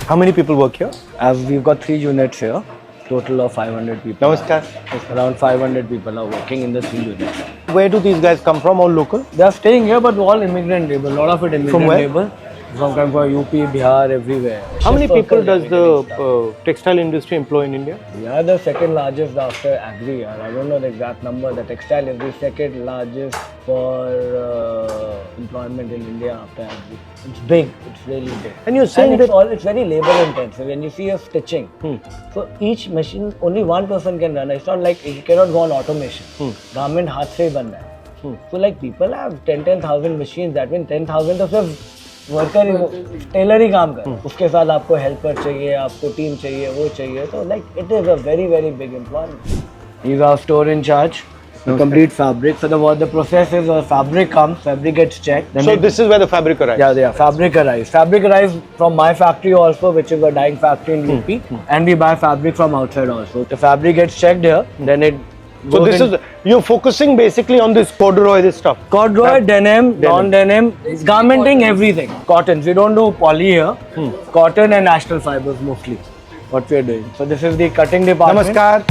How many people work here? We've got 3 units here, total of 500 people. Namaskar. Around 500 people are working in the 3 units. Where do these guys come from? All local? They are staying here, but all immigrant labor. A lot of it immigrant From where? labor. From UP, Bihar, everywhere. How many Chef people workers, does the textile industry employ in India? We are the second largest after agri. I don't know the exact number. The textile is the second largest for employment in India after agri. It's big. It's really big. And you're saying It's very labor intensive. When you see a stitching, so each machine only one person can run. It's not like it cannot go on automation. Garment हाथ से ही बन रहा है. So like people have 10,000 machines. That means 10,000 तो सिर्फ worker Taylor ही काम कर. उसके साथ आपको हेल्पर चाहिए, आपको टीम चाहिए, वो चाहिए. तो like it is a very very big employment. He's our store in charge. The complete fabric. So what the process is, fabric comes, fabric gets checked. Then so this is where the fabric arrives? Yeah, fabric arrives. Fabric arrives from my factory also, which is a dyeing factory in UP. And we buy fabric from outside also. The fabric gets checked here, then it So this is, you're focusing basically on this corduroy, this stuff? Corduroy, denim, non-denim, garmenting, everything. Cottons. We don't do poly here. Cotton and natural fibers mostly. What we are doing. So this is the cutting department. नमस्कार.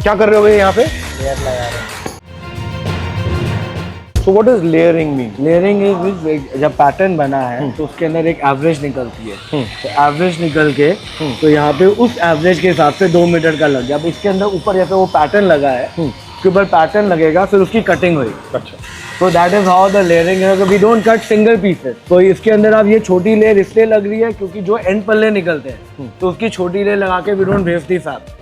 क्या कर रहे हो यहाँ पे? Layer लगा रहे हैं. So what does layering mean? Layering is जब पैटर्न बना है तो उसके अंदर एक एवरेज निकलती है. तो एवरेज निकल के तो यहाँ पे उस एवरेज के हिसाब से 2 मीटर का लग गया. अब इसके अंदर ऊपर जैसे वो पैटर्न लगा है, उसके ऊपर पैटर्न लगेगा, फिर उसकी कटिंग होगी. अच्छा. So that is how the layering है. We don't cut single pieces. तो इसके अंदर अब ये छोटी लेयर इसलिए लग रही है क्योंकि जो एंड पल्ले निकलते हैं तो उसकी छोटी लेयर लगा के we don't waste the fabric.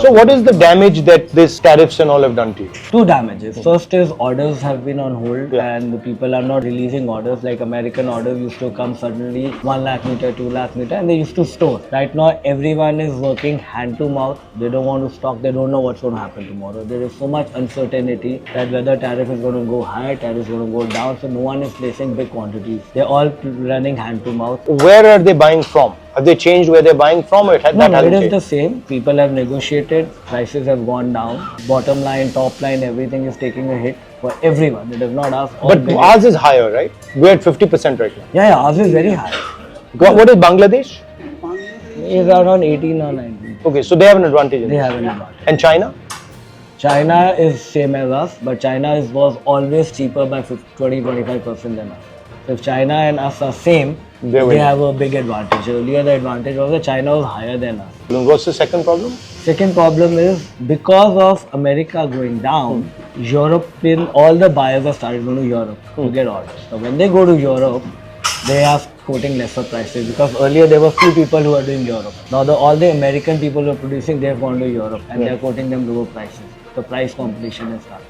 So what is the damage that this tariffs and all have done to you? 2 damages. First is orders have been on hold and the people are not releasing orders. Like American orders used to come suddenly 1 lakh meter, 2 lakh meter, and they used to store. Right now everyone is working hand to mouth. They don't want to stock. They don't know what's going to happen tomorrow. There is so much uncertainty that whether tariff is going to go high, tariff is going to go down. So no one is placing big quantities. They're all running hand to mouth. Where are they buying from? Have they changed where they're buying from? Or that No, hasn't it is changed? the same. People have negotiated, prices have gone down. Bottom line, top line, everything is taking a hit for everyone. It is not us. But ours is higher, right? We're at 50% right now. Yeah, ours is very high. What is Bangladesh? It's around 18 or 19. Okay, so they have an advantage in They this. have an advantage. And China? China is same as us, but China was always cheaper by 20-25% than us. So if China and us are same, they have a big advantage. Earlier the advantage was that China was higher than us. What's the second problem? Second problem is because of America going down, all the buyers have started going to Europe to get orders. So when they go to Europe, they are quoting lesser prices because earlier there were few people who are doing Europe. Now all the American people who are producing, they have gone to Europe and they are quoting them lower prices. The price competition is started.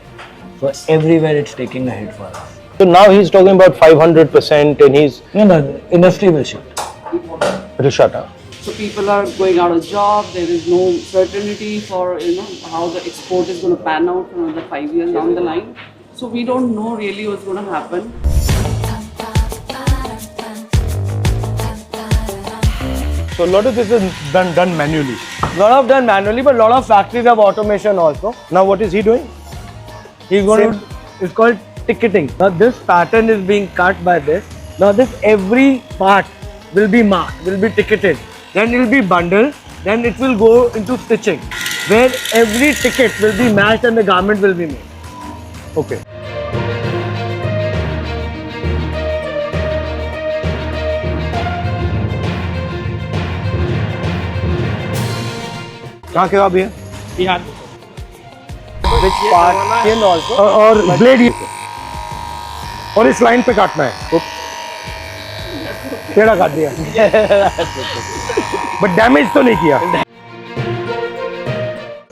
So everywhere it's taking a hit for us. So now he's talking about 500% and he's... No, the industry will shift. It will shut up. So people are going out of job. There is no certainty for how the export is going to pan out for another 5 years down the line. So we don't know really what's going to happen. So a lot of this is done manually. Lot of done manually, but lot of factories have automation also. Now what is he doing? He's going to. It's called ticketing. Now this pattern is being cut by this. Now this every part will be marked, will be ticketed. Then it will be bundled. Then it will go into stitching, where every ticket will be matched and the garment will be made. Okay. कहाँ के हो आप भैया? Bihar. Which part can also. और blade और इस line पे काटना है. टेढ़ा काट दिया. बट डैमेज तो नहीं किया.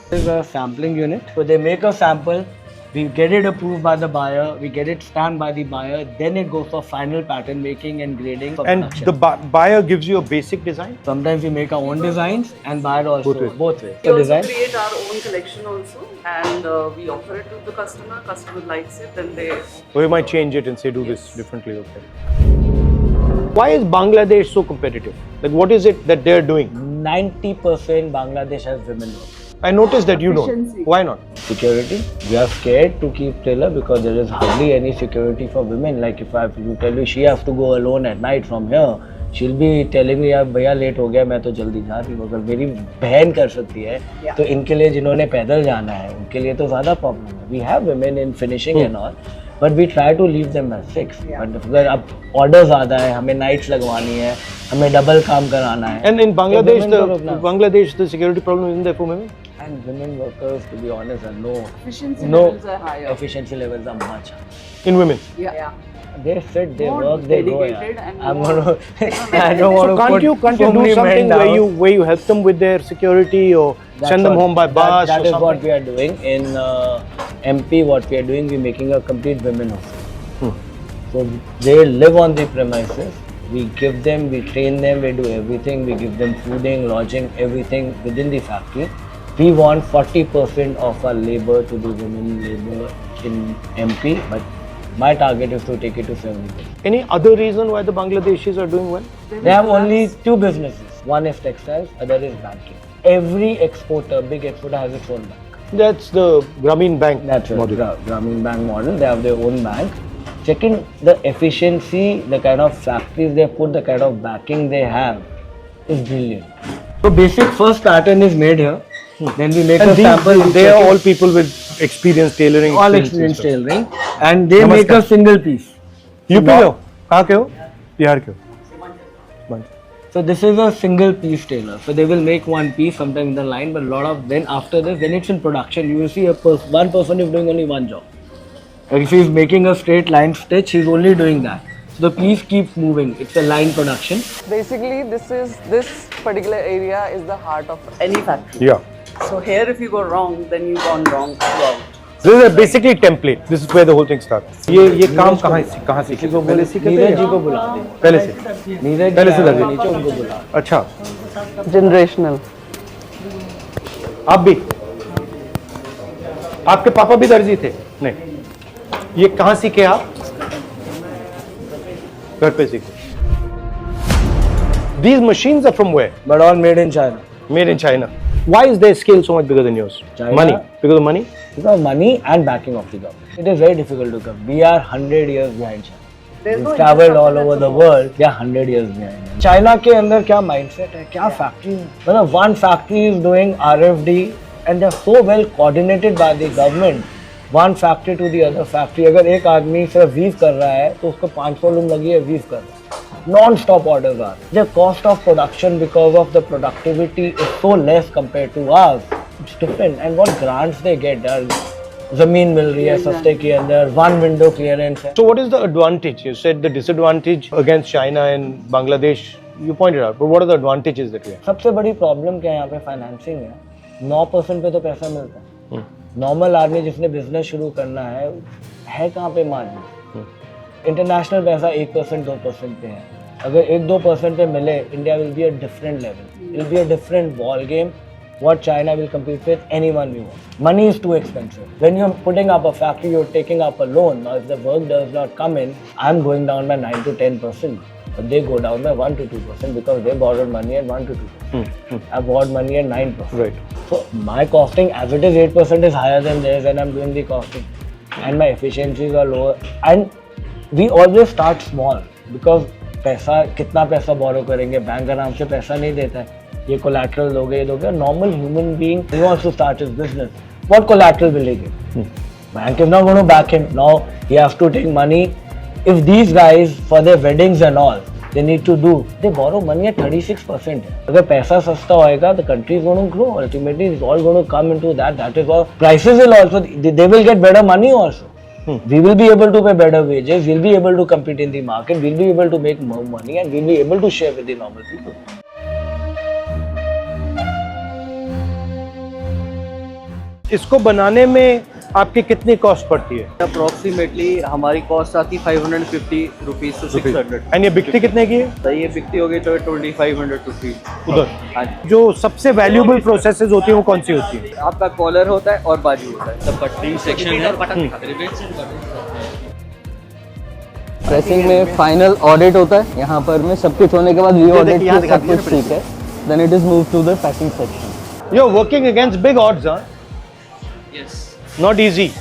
This is a sampling unit. So they make a sample. We get it approved by the buyer. We get it stamped by the buyer. Then it goes for final pattern making and grading. For And production. the buyer gives you a basic design? Sometimes we make our own designs and buyer also. Both ways. We also create our own collection also, and we offer it to the customer. Customer likes it, then they. Or you might change it and say do this differently. Okay. Why is Bangladesh so competitive? Like what is it that they're doing? 90% Bangladesh has women work. I noticed that you Efficiency. don't. Why not? Security. We are scared to keep tailor because there is hardly any security for women. Like if you tell you she has to go alone at night from here, she'll be telling me यार भैया late हो गया मैं तो जल्दी जा रही हूँ. अगर मेरी बहन कर सकती है तो इनके लिए जिन्होंने पैदल जाना है उनके लिए तो ज़्यादा प्रॉब्लम है. We have women in finishing and all, but we try to leave them at 6. But अगर अब ऑर्डर ज़्यादा है, हमें नाइट्स लगवानी है, हमें डबल काम कराना है. And in Bangladesh, women को रोकना. the security problem isn't there for women. And women workers, to be honest, are Efficiency no levels are higher. efficiency levels are much higher. In women. Yeah. They sit, they More work, they go. dedicated Yeah. and I'm more- gonna. I don't want So to can't you so do many something men where you down. help them with their security or That's send them what- home by bus That or is something? what we are doing in MP. What we are doing, we're making a complete women hostel. So they live on the premises. We give them, we train them, we do everything. We give them fooding, lodging, everything within the factory. We want 40% of our labor to be women labor in MP, but my target is to take it to 70%. Any other reason why the Bangladeshis are doing well? They have only two businesses. One is textiles, other is banking. Every exporter, big exporter, has its own bank. That's the Grameen Bank That's right. model. Grameen Bank model. They have their own bank. Checking the efficiency, the kind of factories they put, the kind of backing they have is brilliant. So basic first pattern is made here. Then we make And a sample. we they check are it. all people with experience tailoring. all experience experienced and tailoring, and they make a single piece. stuff. UP के हो? कहाँ के हो? बिहार के हो? So this is a single piece tailor. So they will make one piece sometime in the line, but a lot of then after this, when it's in production, you will see one person is doing only one job. Like if he's making a straight line stitch, he's only doing that. So the piece keeps moving. It's a line production. Basically, this particular area is the heart of any factory. Yeah. So here, if you go wrong, then you've gone wrong throughout. This is basically template. This is where the whole thing starts. ये काम कहाँ सीखे? पहले सीखे थे? नीरज जी को बुला दे. पहले से. नीरज पहले से जी दर्जी. नीचे उनको बुला. अच्छा. Generational. आप भी? आपके पापा भी दर्जी थे? नहीं. ये कहाँ सीखे आप? घर पे सीखे. These machines are from where? But all made in China. Made in China. Why is their scale so much bigger than yours? China. Money. Because of money? Because money and backing of the government. It is very difficult to come. We are 100 years behind China. We've traveled all over the world. We are 100 years behind. China के अंदर क्या mindset है? क्या factory है? मतलब one factory is doing RFD and they're so well coordinated by the government. One factory to the other factory. अगर एक आदमी सिर्फ weave कर रहा है तो उसको 500 लोग लगी है weave कर रहा है. Non-stop orders are. The cost of production because of the productivity is so less compared to ours. It's different. And what grants they get? ज़मीन मिल रही है सस्ते के अंदर, one window clearance है. So what is the advantage? You said the disadvantage against China and Bangladesh. You pointed out. But what are the advantages that we have? सबसे बड़ी problem क्या है यहाँ पे फाइनेंसिंग है. 9% पे तो पैसा मिलता है. नॉर्मल आदमी जिसने बिजनेस शुरू करना है कहाँ पे मार्जिन. इंटरनेशनल पैसा 1% 2% पे है. अगर 1-2% पे मिले, India will be a different level. Will be a different ball game. What China will compete with anyone we want. Money is too expensive. When you're putting up a factory, you're taking up a loan. Now, if the work does not come in, I'm going down by 9 to 10%. But they go down by 1 to 2% because they borrowed money at 1 to 2%. I borrowed money at 9%. Right. So my costing, as it is 8% is higher than theirs, and I'm doing the costing. And my efficiencies are lower. And we always start small because पैसा कितना पैसा borrow करेंगे, bank आराम से पैसा नहीं देता है. ये collateral दोगे, ये दोगे. Normal human being, he wants to start his business. What collateral will he give? Bank is not going to back him. Now he has to take money. If these guys for their weddings and all, they need to do, they borrow money at 36%. अगर पैसा सस्ता होएगा, the country is going to grow. Ultimately, it's all going to come into that. That is why prices will also, they will get better money also. We will be able to pay better wages. We'll be able to compete in the market. We'll be able to make more money, and we'll be able to share with the normal people. इसको बनाने में आपकी कितनी cost पड़ती है? Approximately हमारी cost आती 550 rupees to 600. And ये बिकती कितने की है? तो ये बिकती होगी तो 2500 रुपीज. उधर हाँ, जो सबसे वैल्यूएबल प्रोसेसेस होती है वो कौन सी होती है? आपका कॉलर होता है और बाजू होता है. सब कटिंग सेक्शन है. प्रेसिंग में फाइनल ऑडिट होता है. यहाँ पर में सब कुछ होने के बाद वी ऑडिट सब कुछ ठीक है. Then it is move to the packing section. You're working against big odds, huh? Yes. Not easy.